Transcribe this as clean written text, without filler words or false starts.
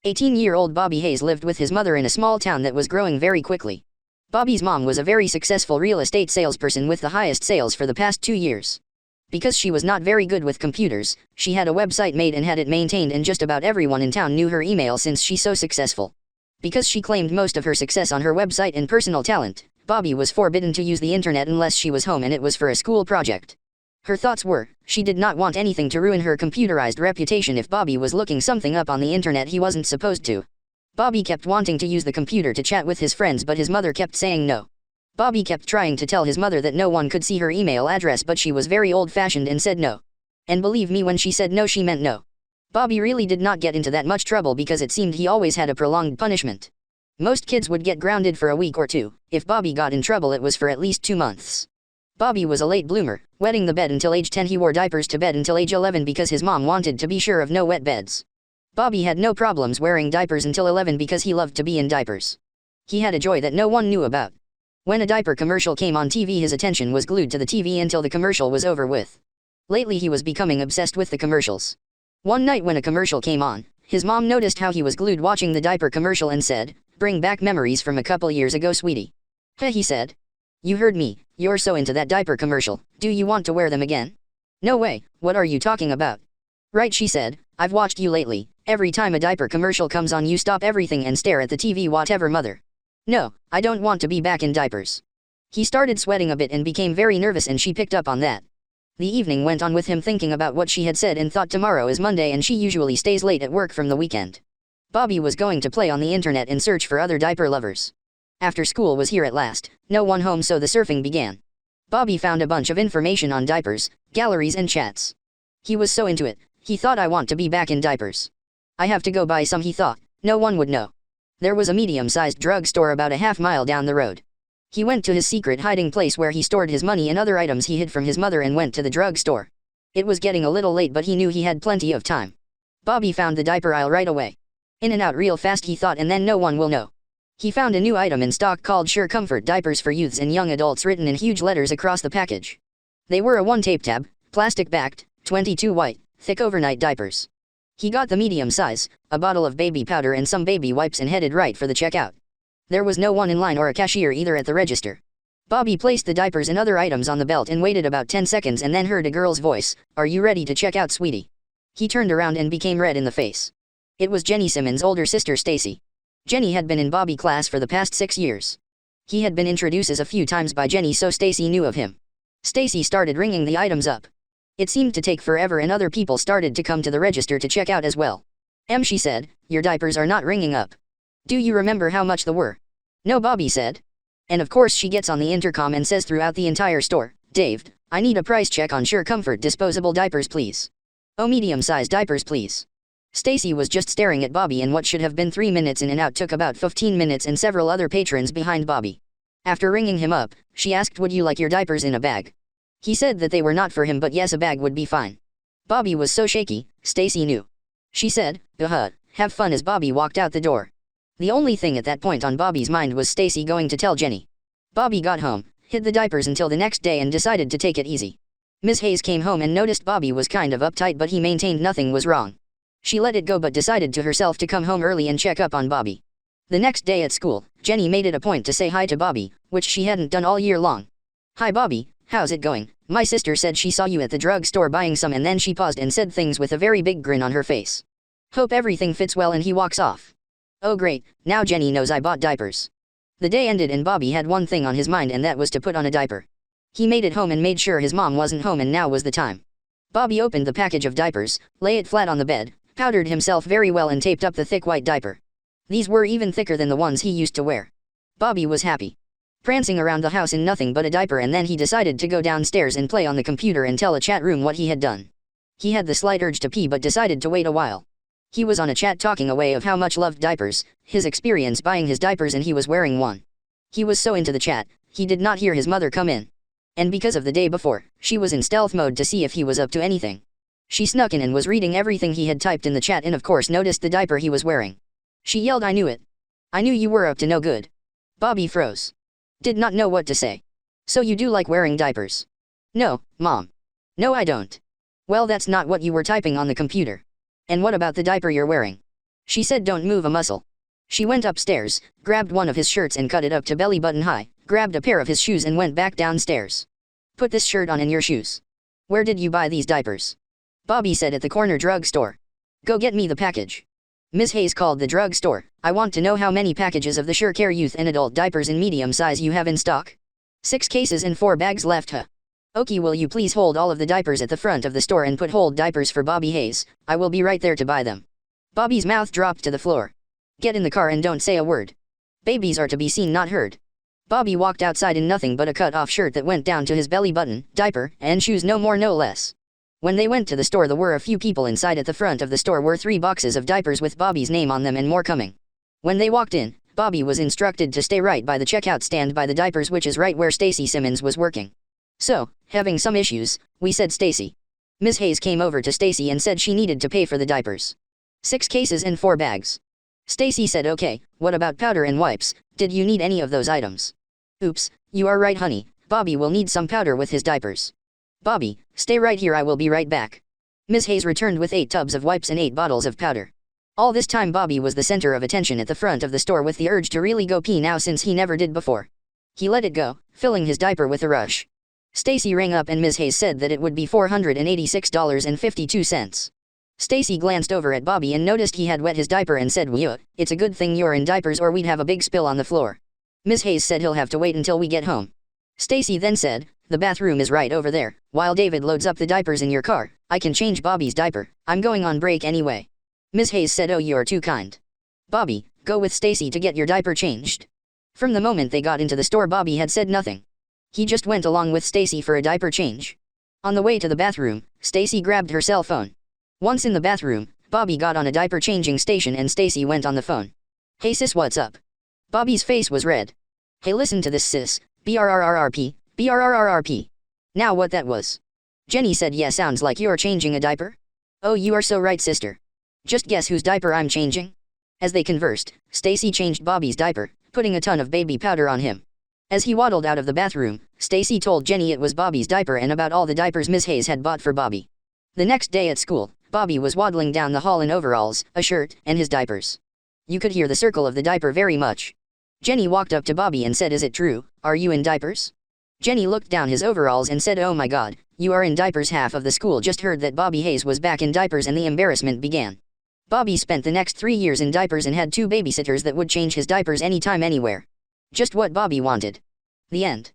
18-year-old Bobby Hayes lived with his mother in a small town that was growing very quickly. Bobby's mom was a very successful real estate salesperson with the highest sales for the past 2 years. Because she was not very good with computers, she had a website made and had it maintained, and just about everyone in town knew her email since she's so successful. Because she claimed most of her success on her website and personal talent, Bobby was forbidden to use the internet unless she was home and it was for a school project. Her thoughts were, she did not want anything to ruin her computerized reputation if Bobby was looking something up on the internet he wasn't supposed to. Bobby kept wanting to use the computer to chat with his friends, but his mother kept saying no. Bobby kept trying to tell his mother that no one could see her email address, but she was very old-fashioned and said no. And believe me, when she said no, she meant no. Bobby really did not get into that much trouble because it seemed he always had a prolonged punishment. Most kids would get grounded for a week or two. If Bobby got in trouble, it was for at least 2 months. Bobby was a late bloomer, wetting the bed until age 10. He wore diapers to bed until age 11 because his mom wanted to be sure of no wet beds. Bobby had no problems wearing diapers until 11 because he loved to be in diapers. He had a joy that no one knew about. When a diaper commercial came on TV, his attention was glued to the TV until the commercial was over with. Lately he was becoming obsessed with the commercials. One night when a commercial came on, his mom noticed how he was glued watching the diaper commercial and said, "Bring back memories from a couple years ago, sweetie." "Hey," he said. "You heard me, you're so into that diaper commercial, do you want to wear them again?" "No way, what are you talking about?" "Right," she said, "I've watched you lately, every time a diaper commercial comes on you stop everything and stare at the TV, whatever, mother." "No, I don't want to be back in diapers." He started sweating a bit and became very nervous, and she picked up on that. The evening went on with him thinking about what she had said and thought tomorrow is Monday and she usually stays late at work from the weekend. Bobby was going to play on the internet and search for other diaper lovers. After school was here at last, no one home, so the surfing began. Bobby found a bunch of information on diapers, galleries and chats. He was so into it, he thought, "I want to be back in diapers. I have to go buy some," he thought, "no one would know." There was a medium-sized drugstore about a half-mile down the road. He went to his secret hiding place where he stored his money and other items he hid from his mother and went to the drugstore. It was getting a little late, but he knew he had plenty of time. Bobby found the diaper aisle right away. In and out real fast, he thought, and then no one will know. He found a new item in stock called Sure Comfort Diapers for Youths and Young Adults written in huge letters across the package. They were a 1-tape tab, plastic-backed, 22 white, thick overnight diapers. He got the medium size, a bottle of baby powder and some baby wipes, and headed right for the checkout. There was no one in line or a cashier either at the register. Bobby placed the diapers and other items on the belt and waited about 10 seconds and then heard a girl's voice, "Are you ready to check out, sweetie?" He turned around and became red in the face. It was Jenny Simmons' older sister, Stacy. Jenny had been in Bobby class for the past 6 years. He had been introduced a few times by Jenny, so Stacy knew of him. Stacy started ringing the items up. It seemed to take forever and other people started to come to the register to check out as well. She said, "Your diapers are not ringing up. Do you remember how much they were?" "No," Bobby said. And of course she gets on the intercom and says throughout the entire store, "Dave, I need a price check on Sure Comfort disposable diapers, please. Oh, medium-sized diapers, please." Stacy was just staring at Bobby, and what should have been 3 minutes in and out took about 15 minutes and several other patrons behind Bobby. After ringing him up, she asked, "Would you like your diapers in a bag?" He said that they were not for him, but yes, a bag would be fine. Bobby was so shaky, Stacy knew. She said, "Have fun," as Bobby walked out the door. The only thing at that point on Bobby's mind was Stacy going to tell Jenny. Bobby got home, hid the diapers until the next day, and decided to take it easy. Ms. Hayes came home and noticed Bobby was kind of uptight, but he maintained nothing was wrong. She let it go but decided to herself to come home early and check up on Bobby. The next day at school, Jenny made it a point to say hi to Bobby, which she hadn't done all year long. "Hi Bobby, how's it going? My sister said she saw you at the drugstore buying some," and then she paused and said things with a very big grin on her face. "Hope everything fits well," and he walks off. Oh great, now Jenny knows I bought diapers. The day ended and Bobby had one thing on his mind, and that was to put on a diaper. He made it home and made sure his mom wasn't home, and now was the time. Bobby opened the package of diapers, lay it flat on the bed, powdered himself very well and taped up the thick white diaper. These were even thicker than the ones he used to wear. Bobby was happy. Prancing around the house in nothing but a diaper, and then he decided to go downstairs and play on the computer and tell a chat room what he had done. He had the slight urge to pee but decided to wait a while. He was on a chat talking away of how much loved diapers, his experience buying his diapers, and he was wearing one. He was so into the chat, he did not hear his mother come in. And because of the day before, she was in stealth mode to see if he was up to anything. She snuck in and was reading everything he had typed in the chat, and of course noticed the diaper he was wearing. She yelled, "I knew it. I knew you were up to no good." Bobby froze. Did not know what to say. "So you do like wearing diapers?" "No, Mom. No, I don't." "Well, that's not what you were typing on the computer. And what about the diaper you're wearing?" She said don't move a muscle. She went upstairs, grabbed one of his shirts and cut it up to belly button high, grabbed a pair of his shoes and went back downstairs. Put this shirt on and your shoes. Where did you buy these diapers? Bobby said at the corner drugstore. Go get me the package. Ms. Hayes called the drugstore. I want to know how many packages of the SureCare youth and adult diapers in medium size you have in stock. 6 cases and 4 bags left, huh? Okie, will you please hold all of the diapers at the front of the store and put hold diapers for Bobby Hayes? I will be right there to buy them. Bobby's mouth dropped to the floor. Get in the car and don't say a word. Babies are to be seen, not heard. Bobby walked outside in nothing but a cut-off shirt that went down to his belly button, diaper, and shoes, no more no less. When they went to the store, there were a few people inside. At the front of the store were 3 boxes of diapers with Bobby's name on them and more coming. When they walked in, Bobby was instructed to stay right by the checkout stand by the diapers, which is right where Stacy Simmons was working. So, having some issues, we said Stacy. Ms. Hayes came over to Stacy and said she needed to pay for the diapers. 6 cases and 4 bags. Stacy said okay, what about powder and wipes? Did you need any of those items? Oops, you are right honey, Bobby will need some powder with his diapers. Bobby, stay right here, I will be right back. Ms. Hayes returned with 8 tubs of wipes and 8 bottles of powder. All this time Bobby was the center of attention at the front of the store with the urge to really go pee now since he never did before. He let it go, filling his diaper with a rush. Stacy rang up and Ms. Hayes said that it would be $486.52. Stacy glanced over at Bobby and noticed he had wet his diaper and said, "Well, it's a good thing you're in diapers or we'd have a big spill on the floor." Ms. Hayes said he'll have to wait until we get home. Stacy then said, "The bathroom is right over there. While David loads up the diapers in your car, I can change Bobby's diaper. I'm going on break anyway." Ms. Hayes said, "Oh, you're too kind. Bobby, go with Stacy to get your diaper changed." From the moment they got into the store, Bobby had said nothing. He just went along with Stacy for a diaper change. On the way to the bathroom, Stacy grabbed her cell phone. Once in the bathroom, Bobby got on a diaper changing station and Stacy went on the phone. "Hey sis, what's up?" Bobby's face was red. "Hey, listen to this sis, BRRRRP, BRRRRP. Now what that was?" Jenny said, "Yeah, sounds like you're changing a diaper." "Oh, you are so right sister. Just guess whose diaper I'm changing?" As they conversed, Stacy changed Bobby's diaper, putting a ton of baby powder on him. As he waddled out of the bathroom, Stacy told Jenny it was Bobby's diaper and about all the diapers Ms. Hayes had bought for Bobby. The next day at school, Bobby was waddling down the hall in overalls, a shirt, and his diapers. You could hear the circle of the diaper very much. Jenny walked up to Bobby and said, "Is it true, are you in diapers?" Jenny looked down his overalls and said, "Oh my god, you are in diapers." Half of the school just heard that Bobby Hayes was back in diapers and the embarrassment began. Bobby spent the next 3 years in diapers and had 2 babysitters that would change his diapers anytime anywhere. Just what Bobby wanted. The end.